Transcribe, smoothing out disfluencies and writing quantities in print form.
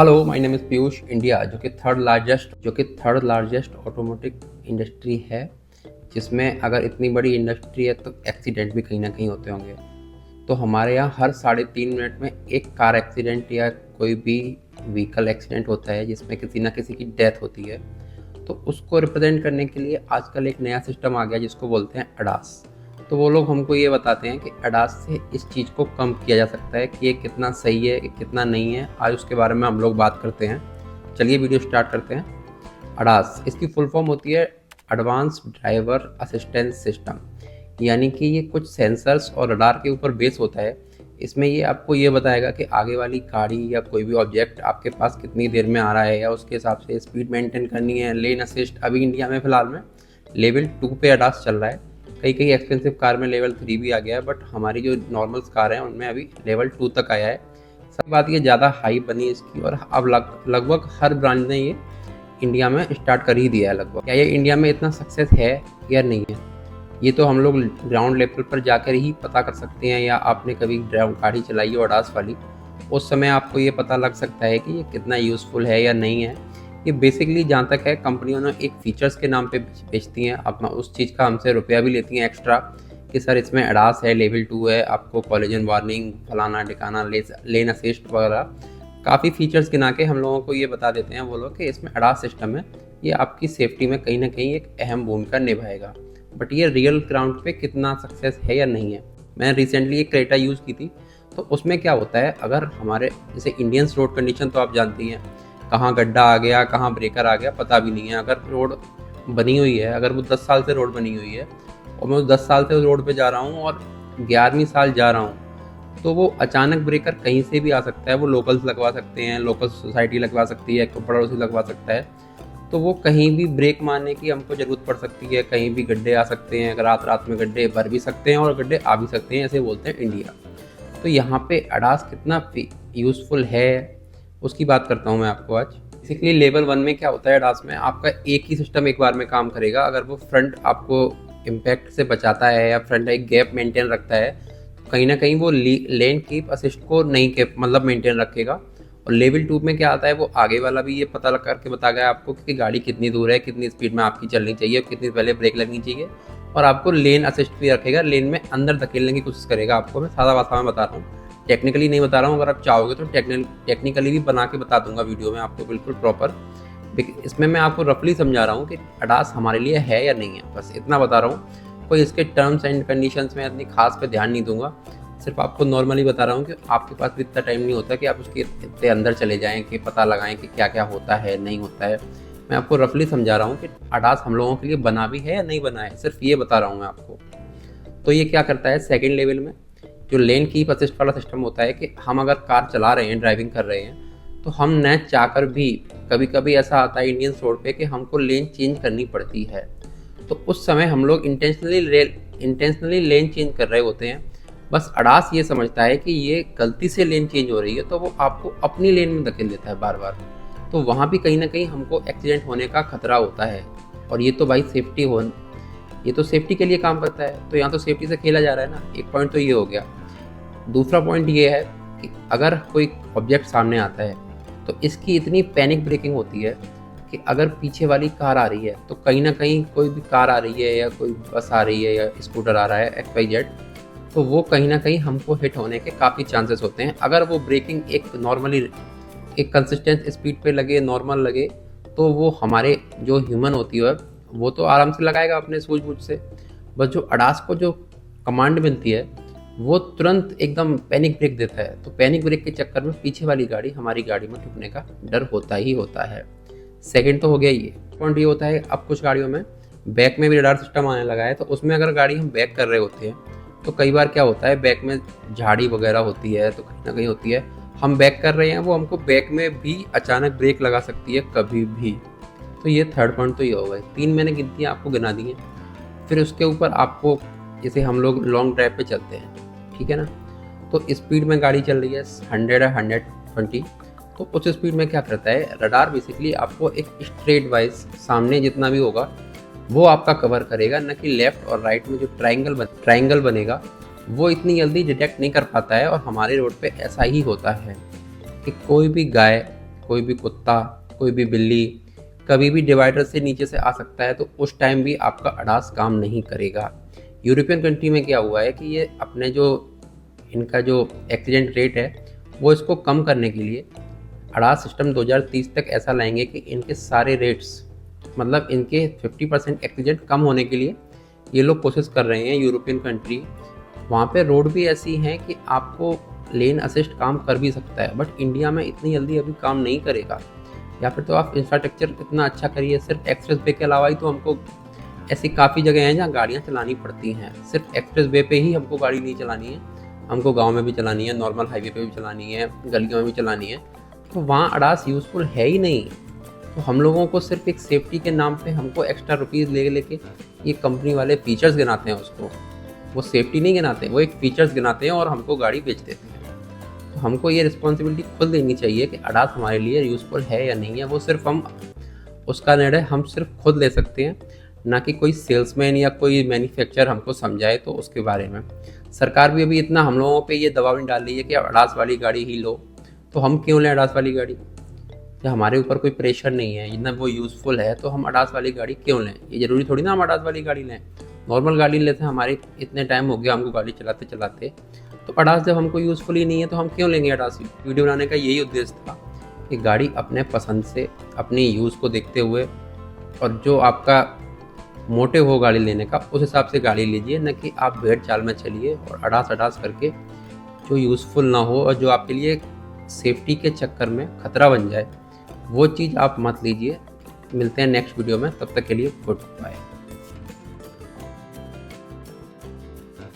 Hello, my name is Piyush. India जो कि third largest automotive industry है, जिसमें अगर इतनी बड़ी इंडस्ट्री है तो एक्सीडेंट भी कहीं ना कहीं होते होंगे। तो हमारे यहाँ हर 3.5 मिनट में एक कार एक्सीडेंट या कोई भी व्हीकल एक्सीडेंट होता है जिसमें किसी ना किसी की डेथ होती है। तो उसको रिप्रेजेंट करने के लिए आजकल एक नया सिस्टम आ गया जिसको बोलते हैं अडास। तो वो लोग हमको ये बताते हैं कि अडास से इस चीज़ को कम किया जा सकता है कि ये कितना सही है, कितना नहीं है। आज उसके बारे में हम लोग बात करते हैं। चलिए वीडियो स्टार्ट करते हैं। अडास, इसकी फुल फॉर्म होती है एडवांस ड्राइवर असिस्टेंस सिस्टम, यानी कि ये कुछ सेंसर्स और रडार के ऊपर बेस होता है। इसमें ये आपको ये बताएगा कि आगे वाली गाड़ी या कोई भी ऑब्जेक्ट आपके पास कितनी देर में आ रहा है, या उसके हिसाब से स्पीड मेंटेन करनी है। लेन असिस्ट अभी इंडिया में फ़िलहाल में लेवल 2 पे अडास चल रहा है। कई एक्सपेंसिव कार में लेवल 3 भी आ गया है, बट हमारी जो नॉर्मल कार हैं उनमें अभी लेवल 2 तक आया है। सब बात ये ज़्यादा हाई बनी इसकी, और अब लगभग हर ब्रांड ने ये इंडिया में स्टार्ट कर ही दिया है। लगभग क्या ये इंडिया में इतना सक्सेस है या नहीं है, ये तो हम लोग ग्राउंड लेवल पर जाकर ही पता कर सकते हैं। या आपने कभी गाड़ी चलाई हो अडास वाली, उस समय आपको ये पता लग सकता है कि ये कितना यूज़फुल है या नहीं है। ये बेसिकली जहाँ तक है, कंपनियों ने एक फीचर्स के नाम पे बेचती हैं, अपना उस चीज़ का हमसे रुपया भी लेती हैं एक्स्ट्रा कि सर इसमें अडास है, लेवल 2 है, आपको कॉलिजन वार्निंग, फलाना ठिकाना, लेन असिस्ट वगैरह काफ़ी फीचर्स गिना के हम लोगों को ये बता देते हैं वो लोग कि इसमें अडास सिस्टम है, ये आपकी सेफ्टी में कहीं ना कहीं एक अहम भूमिका निभाएगा। बट ये रियल ग्राउंड पे कितना सक्सेस है या नहीं है। मैंने रिसेंटली एक क्रेटा यूज़ की थी, तो उसमें क्या होता है, अगर हमारे जैसे इंडियंस रोड कंडीशन तो आप जानती हैं, कहाँ गड्ढा आ गया, कहाँ ब्रेकर आ गया, पता भी नहीं है। अगर रोड बनी हुई है, अगर वो 10 साल से रोड बनी हुई है और मैं 10 साल से रोड पे जा रहा हूँ और 11वीं साल जा रहा हूँ, तो वो अचानक ब्रेकर कहीं से भी आ सकता है। वो लोकल्स लगवा सकते हैं, लोकल सोसाइटी लगवा सकती है, पड़ोसी लगवा सकता है। तो वो कहीं भी ब्रेक मारने की हमको ज़रूरत पड़ सकती है, कहीं भी गड्ढे आ सकते हैं। रात रात में गड्ढे भर भी सकते हैं और गड्ढे आ भी सकते हैं, ऐसे बोलते हैं इंडिया। तो यहाँ पे अडास कितना यूज़फुल है उसकी बात करता हूँ मैं आपको आज। बेसिकली लेवल 1 में क्या होता है, अडास में आपका एक ही सिस्टम एक बार में काम करेगा। अगर वो फ्रंट आपको इम्पैक्ट से बचाता है या फ्रंट एक गैप मेंटेन रखता है, तो कहीं ना कहीं वो लेन कीप असिस्ट को नहीं मतलब मेंटेन रखेगा। और लेवल 2 में क्या आता है, वो आगे वाला भी ये पता लग करके बता गया आपको कि गाड़ी कितनी दूर है, कितनी स्पीड में आपकी चलनी चाहिए, कितनी पहले ब्रेक लगनी चाहिए। और आपको लेन असिस्ट भी रखेगा, लेन में अंदर धकेलने की कोशिश करेगा आपको। मैं सादा भाषा में बता रहा हूँ, टेक्निकली नहीं बता रहा हूँ। अगर आप चाहोगे तो टेक्निकली भी बना के बता दूंगा वीडियो में आपको बिल्कुल प्रॉपर। इसमें मैं आपको रफली समझा रहा हूँ कि अडास हमारे लिए है या नहीं है, बस इतना बता रहा हूँ। कोई इसके टर्म्स एंड कंडीशंस में इतनी खास पे ध्यान नहीं दूंगा, सिर्फ आपको नॉर्मली बता रहा हूँ कि आपके पास भी इतना टाइम नहीं होता कि आप उसके इतने अंदर चले जाएं कि पता लगाएं कि क्या क्या होता है नहीं होता है। मैं आपको रफली समझा रहा हूँ कि अडास हम लोगों के लिए बना भी है या नहीं बना है, सिर्फ ये बता रहा हूँ मैं आपको। तो ये क्या करता है, सेकेंड लेवल में जो लेन कीप असिस्ट वाला सिस्टम होता है कि हम अगर कार चला रहे हैं, ड्राइविंग कर रहे हैं, तो हम न चाहकर भी कभी कभी ऐसा आता है इंडियन रोड पे कि हमको लेन चेंज करनी पड़ती है। तो उस समय हम लोग इंटेंशनली लेन चेंज कर रहे होते हैं। बस अडास ये समझता है कि ये गलती से लेन चेंज हो रही है, तो वो आपको अपनी लेन में धकेल देता है बार बार। तो वहाँ भी कहीं ना कहीं हमको एक्सीडेंट होने का खतरा होता है। और ये तो भाई ये तो सेफ्टी के लिए काम करता है, तो यहाँ तो सेफ्टी से खेला जा रहा है ना। एक पॉइंट तो ये हो गया। दूसरा पॉइंट ये है कि अगर कोई ऑब्जेक्ट सामने आता है तो इसकी इतनी पैनिक ब्रेकिंग होती है कि अगर पीछे वाली कार आ रही है, तो कहीं ना कहीं कोई भी कार आ रही है या कोई बस आ रही है या स्कूटर आ रहा है XYZ, तो वो कहीं ना कहीं हमको हिट होने के काफ़ी चांसेस होते हैं। अगर वो ब्रेकिंग एक नॉर्मली एक कंसिस्टेंट स्पीड पे लगे, नॉर्मल लगे, तो वो हमारे जो ह्यूमन होती है वो तो आराम से लगाएगा अपने सूझबूझ से। बस जो अडास को जो कमांड मिलती है, वो तुरंत एकदम पैनिक ब्रेक देता है। तो पैनिक ब्रेक के चक्कर में पीछे वाली गाड़ी हमारी गाड़ी में ठुकने का डर होता ही होता है। सेकंड तो हो गया ये पॉइंट। ये होता है अब कुछ गाड़ियों में बैक में भी रडार सिस्टम आने लगा है, तो उसमें अगर गाड़ी हम बैक कर रहे होते हैं तो कई बार क्या होता है, बैक में झाड़ी वगैरह होती है, तो कहीं ना कहीं होती है, हम बैक कर रहे हैं, वो हमको बैक में भी अचानक ब्रेक लगा सकती है कभी भी। तो ये थर्ड पॉइंट तो ये हो गए। 3 मैंने गिनती आपको गिना दी है। फिर उसके ऊपर आपको, जैसे हम लोग लॉन्ग ड्राइव पे चलते हैं, ठीक है ना, तो स्पीड में गाड़ी चल रही है 100 या 120, तो उस स्पीड में क्या करता है, रडार बेसिकली आपको एक स्ट्रेट वाइज सामने जितना भी होगा वो आपका कवर करेगा, न कि लेफ्ट और राइट में जो ट्राइंगल बनेगा वो इतनी जल्दी डिटेक्ट नहीं कर पाता है। और हमारे रोड पे ऐसा ही होता है कि कोई भी गाय, कोई भी कुत्ता, कोई भी बिल्ली कभी भी डिवाइडर से नीचे से आ सकता है, तो उस टाइम भी आपका अडास काम नहीं करेगा। यूरोपियन कंट्री में क्या हुआ है कि ये अपने जो इनका जो एक्सीडेंट रेट है वो इसको कम करने के लिए अडास सिस्टम 2030 तक ऐसा लाएंगे कि इनके सारे रेट्स, मतलब इनके 50% एक्सीडेंट कम होने के लिए ये लोग कोशिश कर रहे हैं। यूरोपियन कंट्री, वहाँ पे रोड भी ऐसी हैं कि आपको लेन असिस्ट काम कर भी सकता है, बट इंडिया में इतनी जल्दी अभी काम नहीं करेगा। या फिर तो आप इंफ्रास्ट्रक्चर इतना अच्छा करिए, सिर्फ एक्सप्रेस वे के अलावा ही तो हमको ऐसी काफ़ी जगह हैं जहाँ गाड़ियाँ चलानी पड़ती हैं। सिर्फ एक्सप्रेस वे पे ही हमको गाड़ी नहीं चलानी है, हमको गांव में भी चलानी है, नॉर्मल हाईवे पे भी चलानी है, गलियों में भी चलानी है, तो वहाँ अडास यूज़फुल है ही नहीं। तो हम लोगों को सिर्फ एक सेफ्टी के नाम पे हमको एक्स्ट्रा रुपीज़ लेके ये कंपनी वाले फीचर्स गिनाते हैं उसको, वो सेफ्टी नहीं गिनाते, वो एक फीचर्स गिनाते हैं और हमको गाड़ी बेच देते हैं। तो हमको ये रिस्पॉन्सिबिलिटी खुद लेनी चाहिए कि अडास हमारे लिए यूज़फुल है या नहीं है। वो सिर्फ हम उसका निर्णय हम सिर्फ खुद ले सकते हैं, ना कि कोई सेल्समैन या कोई मैन्युफैक्चरर हमको समझाए तो उसके बारे में। सरकार भी अभी इतना हम लोगों पे ये दबाव नहीं डाल रही है कि अडास वाली गाड़ी ही लो, तो हम क्यों लें अडास वाली गाड़ी? या हमारे ऊपर कोई प्रेशर नहीं है, जितना वो यूज़फुल है तो हम अडास वाली गाड़ी क्यों लें? ये ज़रूरी थोड़ी ना हम अडास वाली गाड़ी लें, नॉर्मल गाड़ी लेते हैं। हमारे इतने टाइम हो गया हमको गाड़ी चलाते चलाते, तो अडास जब हमको यूज़फुल ही नहीं है तो हम क्यों लेंगे अडास? वीडियो बनाने का यही उद्देश्य था कि गाड़ी अपने पसंद से, अपनी यूज़ को देखते हुए और जो आपका मोटिव हो गाड़ी लेने का उस हिसाब से गाड़ी लीजिए, न कि आप भेड़ चाल में चलिए और अडास करके जो यूज़फुल ना हो और जो आपके लिए सेफ्टी के चक्कर में खतरा बन जाए, वो चीज़ आप मत लीजिए। मिलते हैं नेक्स्ट वीडियो में, तब तक के लिए गुड बाय।